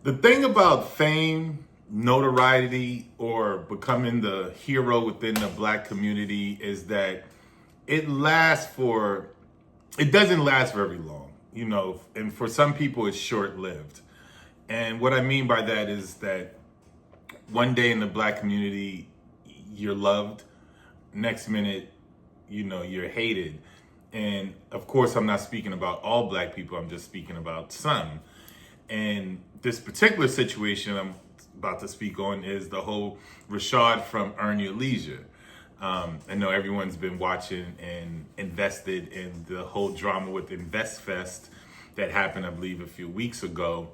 The thing about fame, notoriety, or becoming the hero within the black community is that it doesn't last very long, and for some people it's short lived. And what I mean by that is that one day in the black community, you're loved, next minute, you're hated. And of course, I'm not speaking about all black people, I'm just speaking about some. And this particular situation I'm about to speak on is the whole Rashad from Earn Your Leisure. I know everyone's been watching and invested in the whole drama with InvestFest that happened, I believe, a few weeks ago.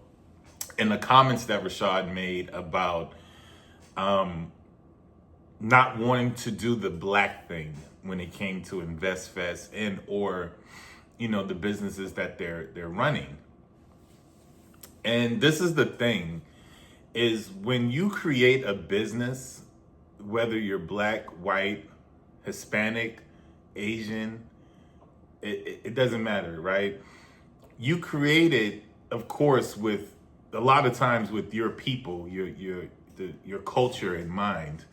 And the comments that Rashad made about not wanting to do the black thing when it came to InvestFest and or the businesses that they're running. And this is the thing, is when you create a business, whether you're black, white, Hispanic, Asian, it doesn't matter, right? You create it, of course, with a lot of times with your people, your culture in mind.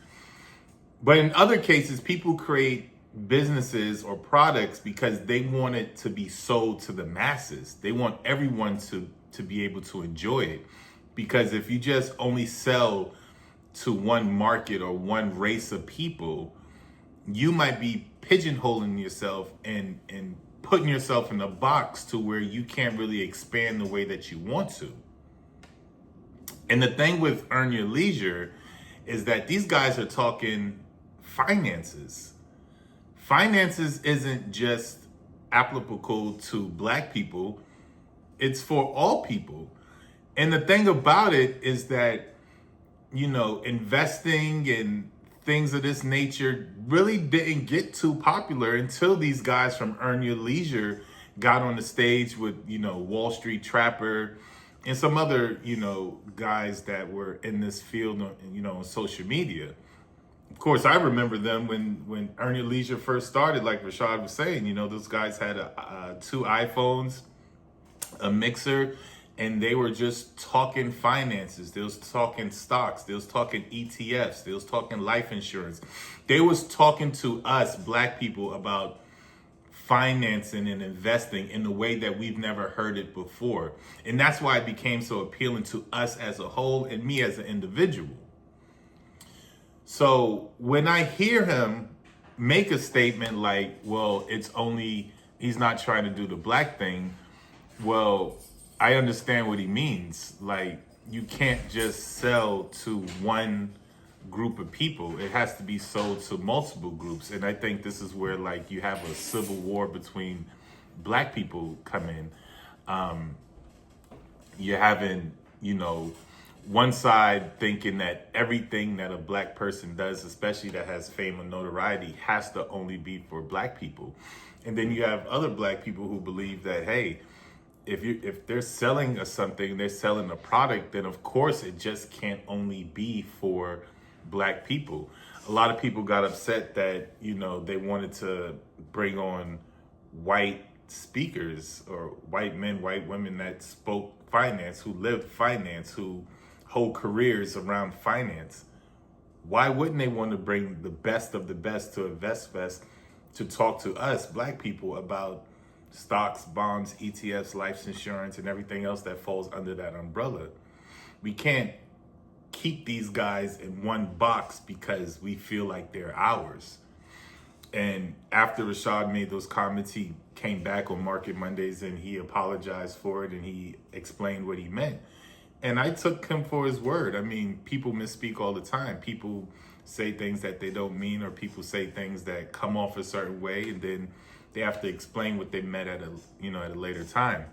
But in other cases, people create businesses or products because they want it to be sold to the masses. They want everyone to be able to enjoy it. Because if you just only sell to one market or one race of people, you might be pigeonholing yourself and putting yourself in a box to where you can't really expand the way that you want to. And the thing with Earn Your Leisure is that these guys are talking finances. Finances isn't just applicable to black people, it's for all people. And the thing about it is that, investing in things of this nature really didn't get too popular until these guys from Earn Your Leisure got on the stage with, Wall Street Trapper and some other, guys that were in this field, on social media. Of course, I remember them when Earn Your Leisure first started, like Rashad was saying, those guys had two iPhones, a mixer, and they were just talking finances. They was talking stocks. They was talking ETFs. They was talking life insurance. They was talking to us black people about financing and investing in a way that we've never heard it before. And that's why it became so appealing to us as a whole and me as an individual. So when I hear him make a statement like, well, he's not trying to do the black thing. Well, I understand what he means. Like, you can't just sell to one group of people. It has to be sold to multiple groups. And I think this is where, like, you have a civil war between black people come in. You're having, one side thinking that everything that a black person does, especially that has fame and notoriety, has to only be for black people. And then you have other black people who believe that, hey, if they're selling something, they're selling a product, then of course it just can't only be for black people. A lot of people got upset that, they wanted to bring on white speakers or white men, white women that spoke finance, who lived finance, who hold careers around finance. Why wouldn't they want to bring the best of the best to InvestFest to talk to us black people about stocks, bonds, ETFs, life insurance, and everything else that falls under that umbrella? We can't keep these guys in one box because we feel like they're ours. And after Rashad made those comments, he came back on Market Mondays and he apologized for it and he explained what he meant. And I took him for his word. I mean, people misspeak all the time. People say things that they don't mean, or people say things that come off a certain way, and then they have to explain what they meant at a later time.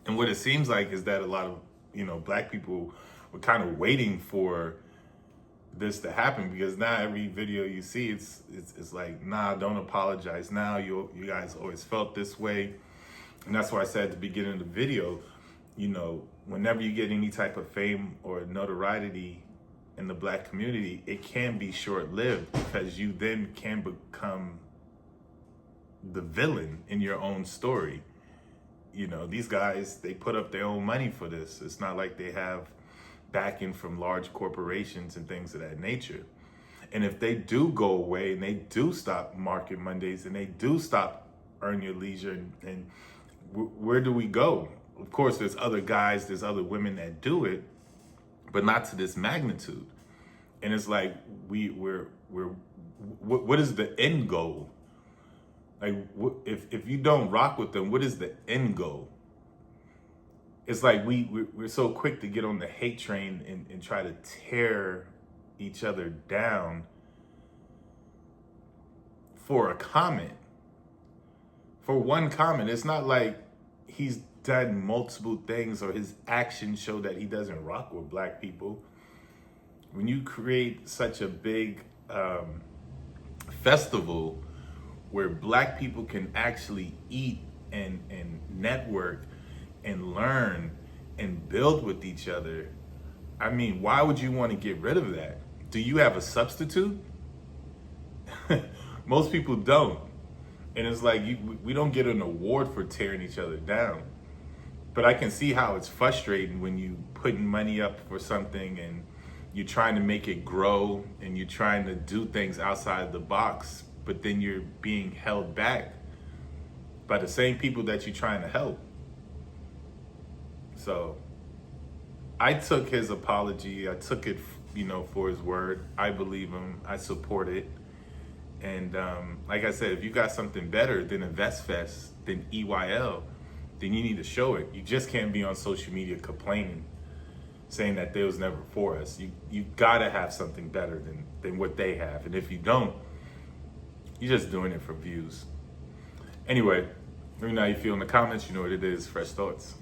And what it seems like is that a lot of black people were kind of waiting for this to happen, because now every video you see, it's like, nah, don't apologize now. You guys always felt this way. And that's why I said at the beginning of the video, whenever you get any type of fame or notoriety in the black community, it can be short-lived, because you then can become the villain in your own story. You know, these guys, they put up their own money for this. It's not like they have backing from large corporations and things of that nature. And if they do go away and they do stop Market Mondays and they do stop Earn Your Leisure, and where do we go? Of course, there's other guys, there's other women that do it, but not to this magnitude. And it's like what is the end goal? Like, if you don't rock with them, what is the end goal? It's like we're so quick to get on the hate train and try to tear each other down for a comment. For one comment. It's not like he's done multiple things or his actions show that he doesn't rock with black people. When you create such a big festival where black people can actually eat and network and learn and build with each other, I mean, why would you want to get rid of that? Do you have a substitute? Most people don't. And it's like, we don't get an award for tearing each other down. But I can see how it's frustrating when you putting money up for something and you're trying to make it grow and you're trying to do things outside the box, but then you're being held back by the same people that you're trying to help. So I took his apology. I took it, for his word. I believe him. I support it. And like I said, if you got something better than InvestFest, than EYL, then you need to show it. You just can't be on social media complaining, saying that they was never for us. You gotta have something better than what they have. And if you don't, you're just doing it for views. Anyway, let me know how you feel in the comments. You know what it is. Fresh Thoughts.